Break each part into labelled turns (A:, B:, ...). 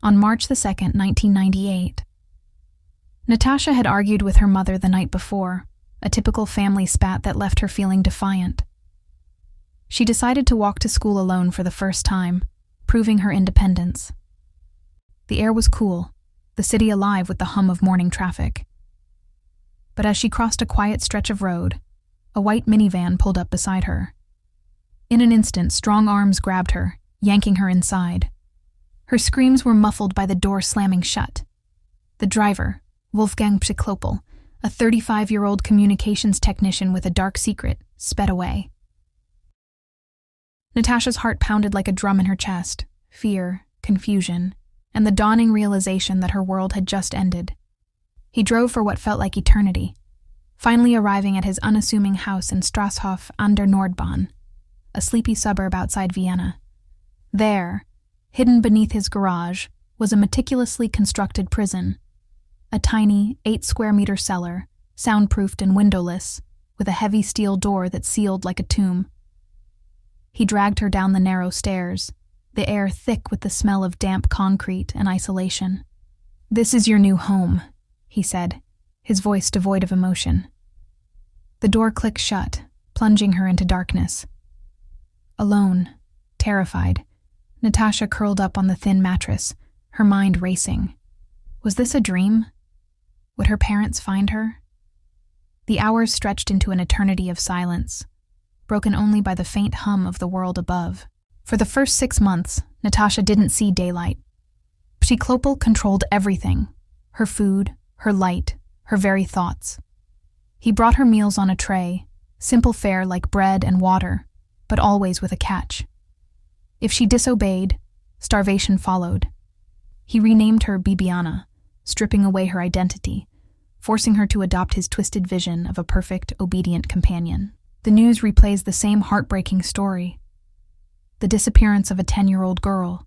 A: on March 2nd, 1998. Natasha had argued with her mother the night before, a typical family spat that left her feeling defiant. She decided to walk to school alone for the first time, proving her independence. The air was cool, the city alive with the hum of morning traffic. But as she crossed a quiet stretch of road, a white minivan pulled up beside her. In an instant, strong arms grabbed her, yanking her inside. Her screams were muffled by the door slamming shut. The driver, Wolfgang Psychlopel, a 35-year-old communications technician with a dark secret, sped away. Natasha's heart pounded like a drum in her chest, fear, confusion, and the dawning realization that her world had just ended. He drove for what felt like eternity, finally arriving at his unassuming house in Strasshof an der Nordbahn, a sleepy suburb outside Vienna. There, hidden beneath his garage, was a meticulously constructed prison, a tiny 8-square-meter cellar, soundproofed and windowless, with a heavy steel door that sealed like a tomb. He dragged her down the narrow stairs, the air thick with the smell of damp concrete and isolation. "This is your new home," he said, his voice devoid of emotion. The door clicked shut, plunging her into darkness. Alone, terrified, Natasha curled up on the thin mattress, her mind racing. Was this a dream? Would her parents find her? The hours stretched into an eternity of silence, broken only by the faint hum of the world above. For the first 6 months, Natasha didn't see daylight. Psychlopel controlled everything, her food, her light, her very thoughts. He brought her meals on a tray, simple fare like bread and water, but always with a catch. If she disobeyed, starvation followed. He renamed her Bibiana, stripping away her identity, forcing her to adopt his twisted vision of a perfect, obedient companion. The news replays the same heartbreaking story. The disappearance of a 10-year-old girl,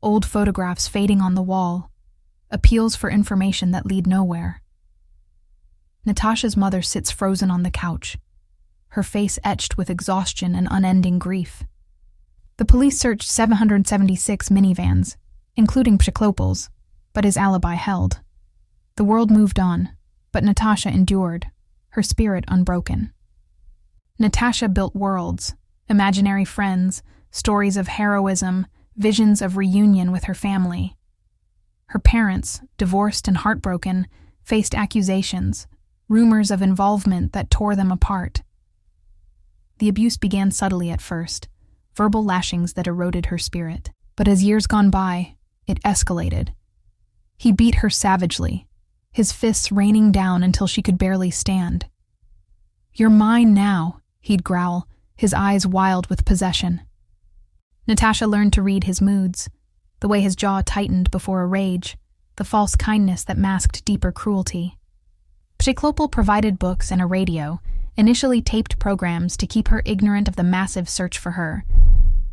A: old photographs fading on the wall, appeals for information that lead nowhere. Natasha's mother sits frozen on the couch, her face etched with exhaustion and unending grief. The police searched 776 minivans, including Psychlopel's, but his alibi held. The world moved on, but Natasha endured, her spirit unbroken. Natasha built worlds, imaginary friends, stories of heroism, visions of reunion with her family. Her parents, divorced and heartbroken, faced accusations, rumors of involvement that tore them apart. The abuse began subtly at first, verbal lashings that eroded her spirit. But as years gone by, it escalated. He beat her savagely, his fists raining down until she could barely stand. "You're mine now," he'd growl, his eyes wild with possession. Natasha learned to read his moods, the way his jaw tightened before a rage, the false kindness that masked deeper cruelty. Psychlopel provided books and a radio, initially taped programs to keep her ignorant of the massive search for her.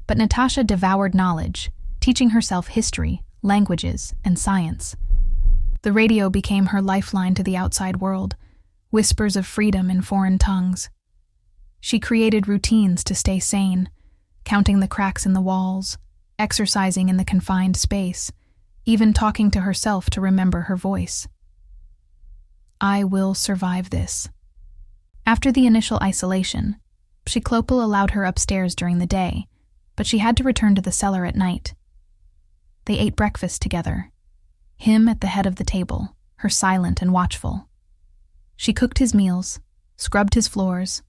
A: But Natasha devoured knowledge, teaching herself history, languages, and science. The radio became her lifeline to the outside world, whispers of freedom in foreign tongues. She created routines to stay sane, counting the cracks in the walls, exercising in the confined space, even talking to herself to remember her voice. "I will survive this." After the initial isolation, Psychlopel allowed her upstairs during the day, but she had to return to the cellar at night. They ate breakfast together, him at the head of the table, her silent and watchful. She cooked his meals, scrubbed his floors,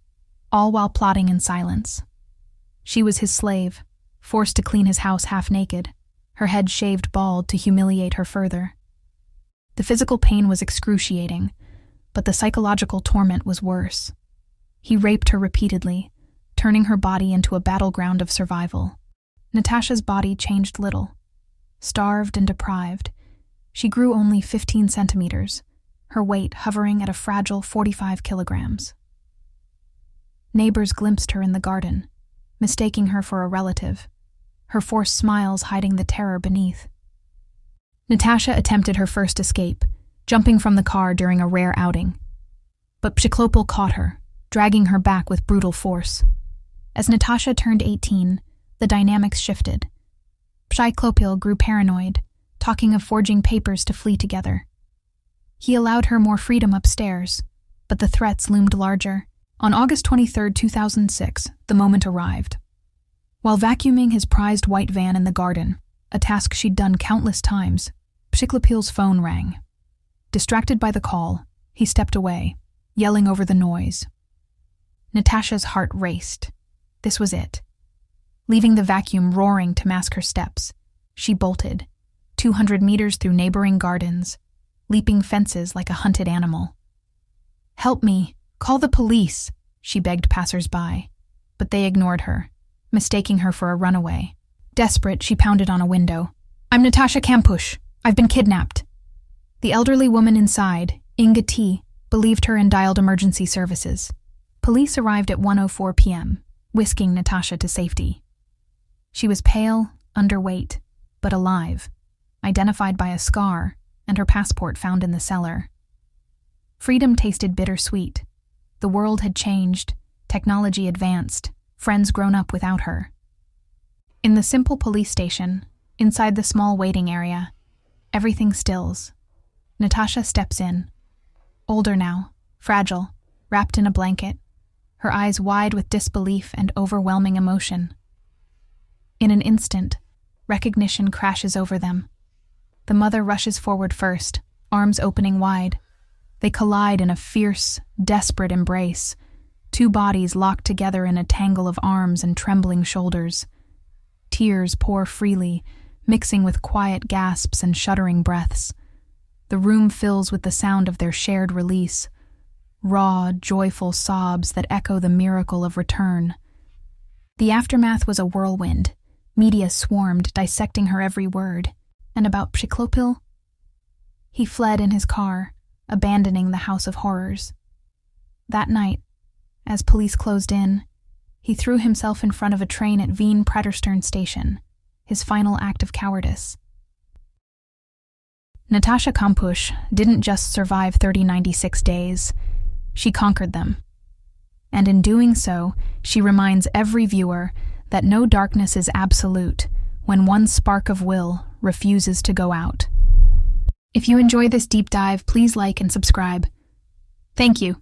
A: all while plotting in silence. She was his slave, forced to clean his house half-naked, her head shaved bald to humiliate her further. The physical pain was excruciating, but the psychological torment was worse. He raped her repeatedly, turning her body into a battleground of survival. Natasha's body changed little. Starved and deprived, she grew only 15 centimeters, her weight hovering at a fragile 45 kilograms. Neighbors glimpsed her in the garden, mistaking her for a relative, her forced smiles hiding the terror beneath. Natasha attempted her first escape, jumping from the car during a rare outing. But Psychlopel caught her, dragging her back with brutal force. As Natasha turned 18, the dynamics shifted. Psychlopel grew paranoid, talking of forging papers to flee together. He allowed her more freedom upstairs, but the threats loomed larger. On August 23, 2006, the moment arrived. While vacuuming his prized white van in the garden, a task she'd done countless times, Pshiklepil's phone rang. Distracted by the call, he stepped away, yelling over the noise. Natasha's heart raced. This was it. Leaving the vacuum roaring to mask her steps, she bolted, 200 meters through neighboring gardens, leaping fences like a hunted animal. "Help me! Call the police!" she begged passers-by, but they ignored her, mistaking her for a runaway. Desperate, she pounded on a window. "I'm Natasha Kampusch. I've been kidnapped." The elderly woman inside, Inga T., believed her and dialed emergency services. Police arrived at 1:04 p.m., whisking Natasha to safety. She was pale, underweight, but alive, identified by a scar and her passport found in the cellar. Freedom tasted bittersweet. The world had changed, technology advanced, friends grown up without her. In the simple police station, inside the small waiting area, everything stills. Natasha steps in. Older now, fragile, wrapped in a blanket, her eyes wide with disbelief and overwhelming emotion. In an instant, recognition crashes over them. The mother rushes forward first, arms opening wide. They collide in a fierce, desperate embrace, two bodies locked together in a tangle of arms and trembling shoulders. Tears pour freely, mixing with quiet gasps and shuddering breaths. The room fills with the sound of their shared release, raw, joyful sobs that echo the miracle of return. The aftermath was a whirlwind. Media swarmed, dissecting her every word. And about Pshiklepil? He fled in his car, abandoning the House of Horrors. That night, as police closed in, he threw himself in front of a train at Wien Praterstern station, his final act of cowardice. Natasha Kampusch didn't just survive 3096 days, she conquered them. And in doing so, she reminds every viewer that no darkness is absolute when one spark of will refuses to go out. If you enjoy this deep dive, please like and subscribe. Thank you.